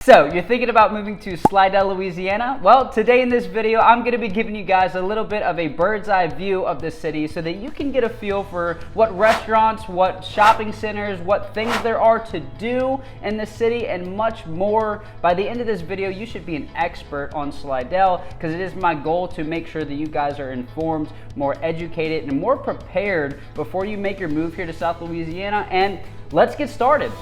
So, you're thinking about moving to Slidell, Louisiana? Well, today in this video, I'm going to be giving you guys a little bit of a bird's eye view of the city so that you can get a feel for what restaurants, what shopping centers, what things there are to do in the city, and much more. By the end of this video, you should be an expert on Slidell because it is my goal to make sure that you guys are informed, more educated, and more prepared before you make your move here to South Louisiana. And let's get started.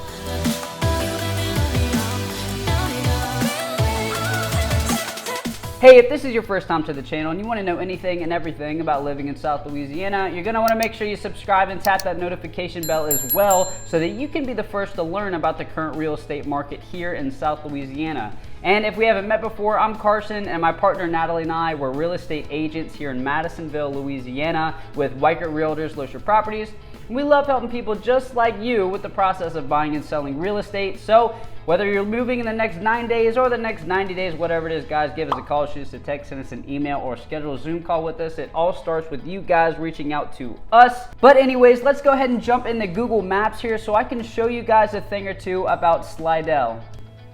Hey, if this is your first time to the channel and you want to know anything and everything about living in South Louisiana, you're going to want to make sure you subscribe and tap that notification bell as well so that you can be the first to learn about the current real estate market here in South Louisiana. And if we haven't met before, I'm Carson and my partner Natalie and I were real estate agents here in Madisonville, Louisiana with Weichert Realtors, Losher Properties. We love helping people just like you with the process of buying and selling real estate. So whether you're moving in the next 9 days or the next 90 days, whatever it is, guys, give us a call, shoot us a text, send us an email, or schedule a Zoom call with us. It all starts with you guys reaching out to us. But anyways, let's go ahead and jump into Google Maps here so I can show you guys a thing or two about Slidell.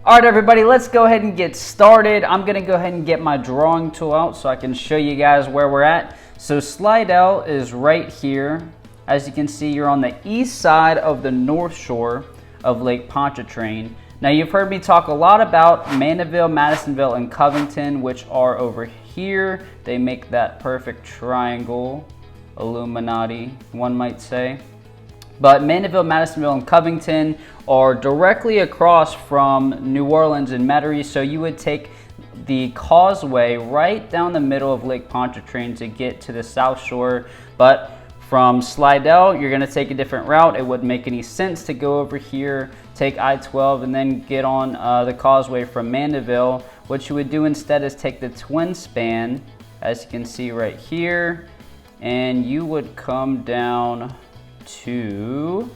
All right, everybody, let's go ahead and get started. I'm gonna go ahead and get my drawing tool out so I can show you guys where we're at. So Slidell is right here. As you can see, you're on the east side of the north shore of Lake Pontchartrain. Now, you've heard me talk a lot about Mandeville, Madisonville, and Covington, which are over here. They make that perfect triangle, Illuminati, one might say. But Mandeville, Madisonville, and Covington are directly across from New Orleans and Metairie, so you would take the causeway right down the middle of Lake Pontchartrain to get to the south shore. But from Slidell, you're gonna take a different route. It wouldn't make any sense to go over here, take I-12, and then get on the causeway from Mandeville. What you would do instead is take the twin span, as you can see right here, and you would come down to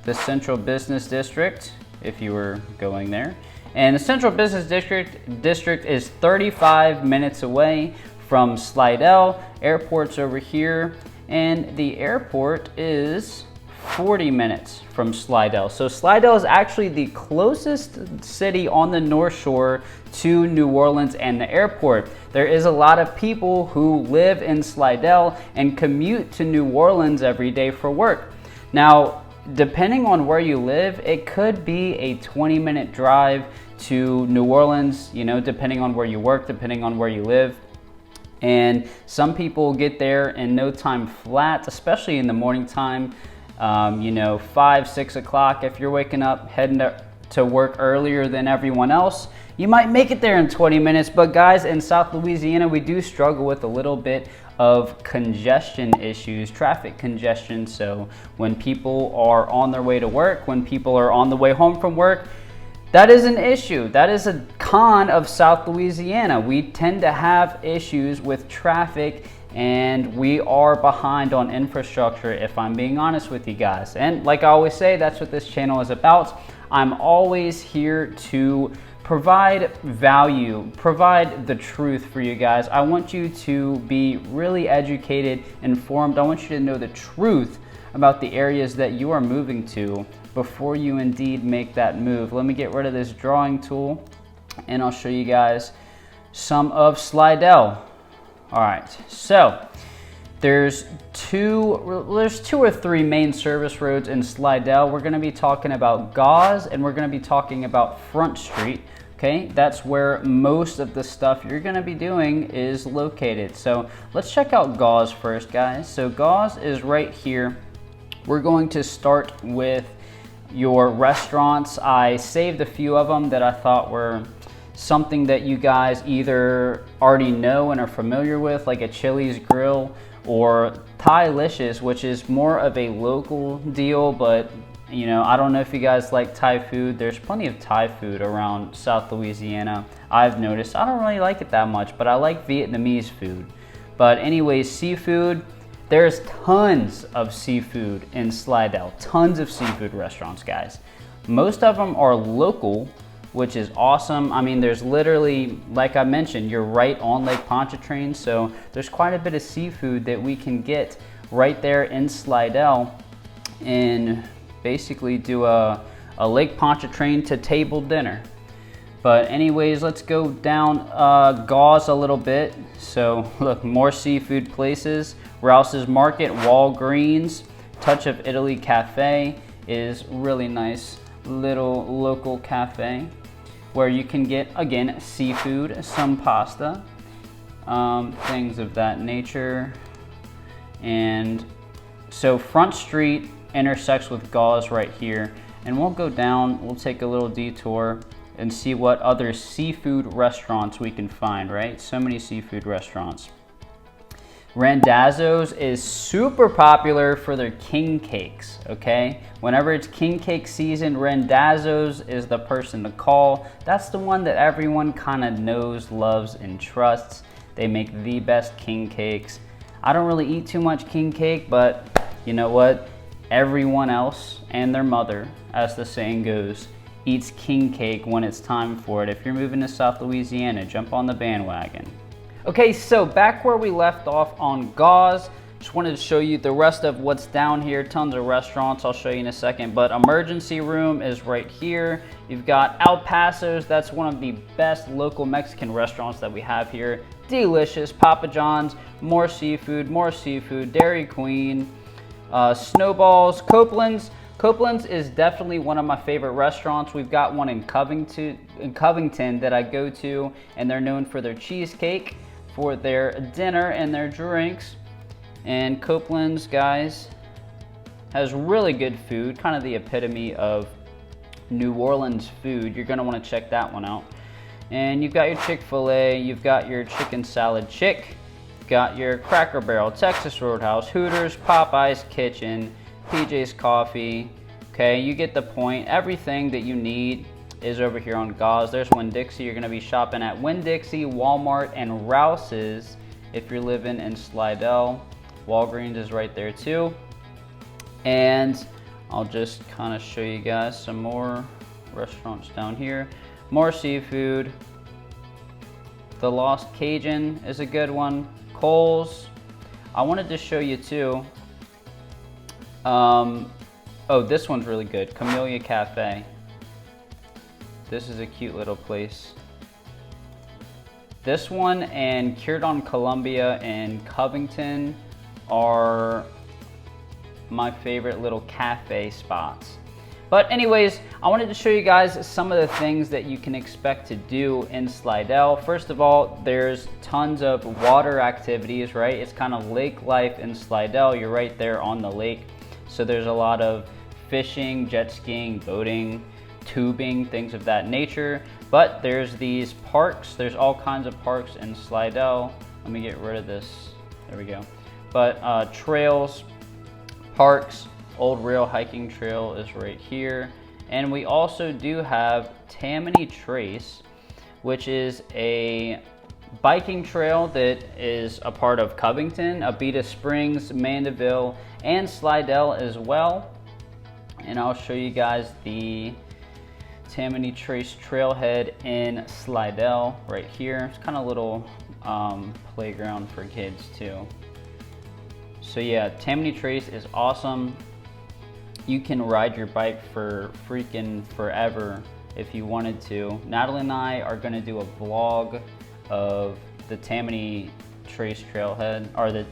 the Central Business District, if you were going there. And the Central Business District is 35 minutes away from Slidell. Airport's over here. And the airport is 40 minutes from Slidell. So Slidell is actually the closest city on the North Shore to New Orleans and the airport. There is a lot of people who live in Slidell and commute to New Orleans every day for work. Now, depending on where you live, it could be a 20-minute drive to New Orleans, you know, depending on where you work, depending on where you live. And some people get there in no time flat, especially in the morning time, you know, 5, 6 o'clock. If you're waking up, heading to work earlier than everyone else, you might make it there in 20 minutes. But guys, in South Louisiana, we do struggle with a little bit of congestion issues, traffic congestion. So when people are on their way to work, when people are on the way home from work, that is an issue. That is a con of South Louisiana. We tend to have issues with traffic and we are behind on infrastructure, if I'm being honest with you guys. And like I always say, that's what this channel is about. I'm always here to provide value, provide the truth for you guys. I want you to be really educated, informed. I want you to know the truth about the areas that you are moving to before you indeed make that move. Let me get rid of this drawing tool and I'll show you guys some of Slidell. All right, so there's two or three main service roads in Slidell. We're gonna be talking about Gause and we're gonna be talking about Front Street. Okay, that's where most of the stuff you're gonna be doing is located. So let's check out Gause first, guys. So Gause is right here. We're going to start with your restaurants. I saved a few of them that I thought were something that you guys either already know and are familiar with, like a Chili's Grill or Thai-licious, which is more of a local deal, but you know, I don't know if you guys like Thai food. There's plenty of Thai food around South Louisiana. I've noticed. I don't really like it that much, but I like Vietnamese food. But anyways, seafood, there's tons of seafood in Slidell, tons of seafood restaurants, guys. Most of them are local, which is awesome. I mean, there's literally, like I mentioned, you're right on Lake Pontchartrain, so there's quite a bit of seafood that we can get right there in Slidell and basically do a Lake Pontchartrain to table dinner. But anyways, let's go down Gause a little bit. So look, more seafood places. Rouse's Market, Walgreens, Touch of Italy Cafe is really nice little local cafe where you can get, again, seafood, some pasta, things of that nature. And so Front Street intersects with Gause right here. And we'll go down, we'll take a little detour and see what other seafood restaurants we can find, right? So many seafood restaurants. Randazzo's is super popular for their king cakes, okay? Whenever it's king cake season, Randazzo's is the person to call. That's the one that everyone kind of knows, loves, and trusts. They make the best king cakes. I don't really eat too much king cake, but you know what? Everyone else and their mother, as the saying goes, eats king cake when it's time for it. If you're moving to South Louisiana, jump on the bandwagon. Okay, so back where we left off on Gause, just wanted to show you the rest of what's down here. Tons of restaurants, I'll show you in a second, but emergency room is right here. You've got El Paso's, that's one of the best local Mexican restaurants that we have here. Delicious. Papa John's, more seafood, Dairy Queen, Snowballs, Copeland's. Copeland's is definitely one of my favorite restaurants. We've got one in Covington that I go to, and they're known for their cheesecake, for their dinner and their drinks. And Copeland's, guys, has really good food, kind of the epitome of New Orleans food. You're gonna wanna check that one out. And you've got your Chick-fil-A, you've got your chicken salad chick, got your Cracker Barrel, Texas Roadhouse, Hooters, Popeye's Kitchen, PJ's Coffee. Okay, you get the point. Everything that you need is over here on Gause. There's Winn-Dixie. You're going to be shopping at Winn-Dixie, Walmart, and Rouse's if you're living in Slidell. Walgreens is right there too. And I'll just kind of show you guys some more restaurants down here. More seafood. The Lost Cajun is a good one. Cole's. I wanted to show you too. Oh, this one's really good. Camellia Cafe. This is a cute little place. This one and Cured on Columbia and Covington are my favorite little cafe spots. But anyways, I wanted to show you guys some of the things that you can expect to do in Slidell. First of all, there's tons of water activities, right? It's kind of lake life in Slidell. You're right there on the lake. So there's a lot of fishing, jet skiing, boating, tubing, things of that nature. But there's these parks. There's all kinds of parks in Slidell. Let me get rid of this. There we go. But trails, parks, Old Rail Hiking Trail is right here. And we also do have Tammany Trace, which is a biking trail that is a part of Covington, Abita Springs, Mandeville, and Slidell as well. And I'll show you guys the Tammany Trace trailhead in Slidell right here. It's kind of a little playground for kids too. So yeah, Tammany Trace is awesome. You can ride your bike for freaking forever if you wanted to. Natalie and I are gonna do a vlog of the Tammany Trace trailhead, or the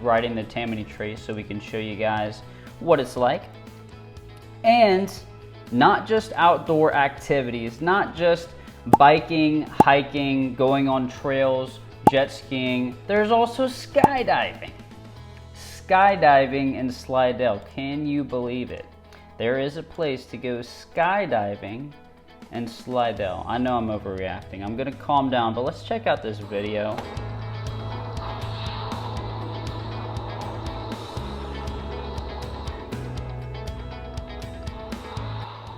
riding the Tammany Trace, so we can show you guys what it's like. And not just outdoor activities, not just biking, hiking, going on trails, jet skiing. There's also skydiving. Skydiving in Slidell, can you believe it? There is a place to go skydiving in Slidell. I know I'm overreacting. I'm gonna calm down, but let's check out this video.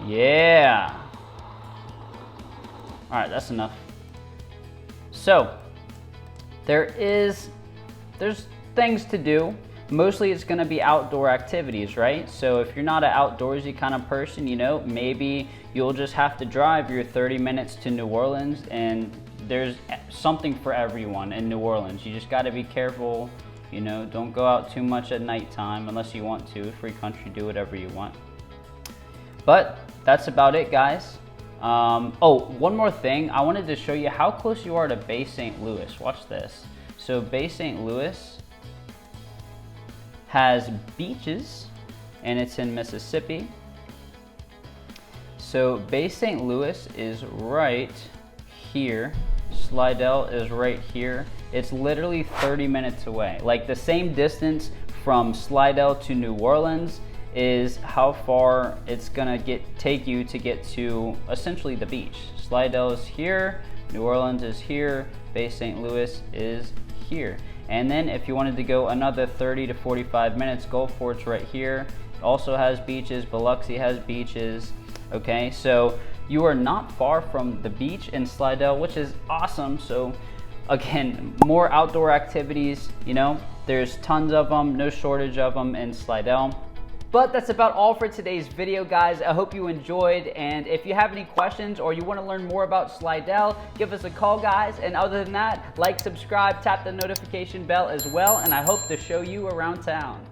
Yeah. All right, that's enough. So, there's things to do. Mostly it's gonna be outdoor activities, right? So if you're not an outdoorsy kind of person, you know, maybe you'll just have to drive your 30 minutes to New Orleans, and there's something for everyone in New Orleans. You just gotta be careful, you know, don't go out too much at nighttime unless you want to. Free country, do whatever you want. But that's about it, guys. Oh, one more thing. I wanted to show you how close you are to Bay St. Louis. Watch this. So Bay St. Louis has beaches, and it's in Mississippi. So Bay St. Louis is right here. Slidell is right here. It's literally 30 minutes away. Like the same distance from Slidell to New Orleans is how far it's gonna take you to get to essentially the beach. Slidell is here, New Orleans is here, Bay St. Louis is here. And then if you wanted to go another 30 to 45 minutes, Gulfport's right here. It also has beaches, Biloxi has beaches. Okay, so you are not far from the beach in Slidell, which is awesome. So again, more outdoor activities, you know, there's tons of them, no shortage of them in Slidell. But that's about all for today's video, guys. I hope you enjoyed, and if you have any questions or you want to learn more about Slidell, give us a call, guys. And other than that, like, subscribe, tap the notification bell as well, and I hope to show you around town.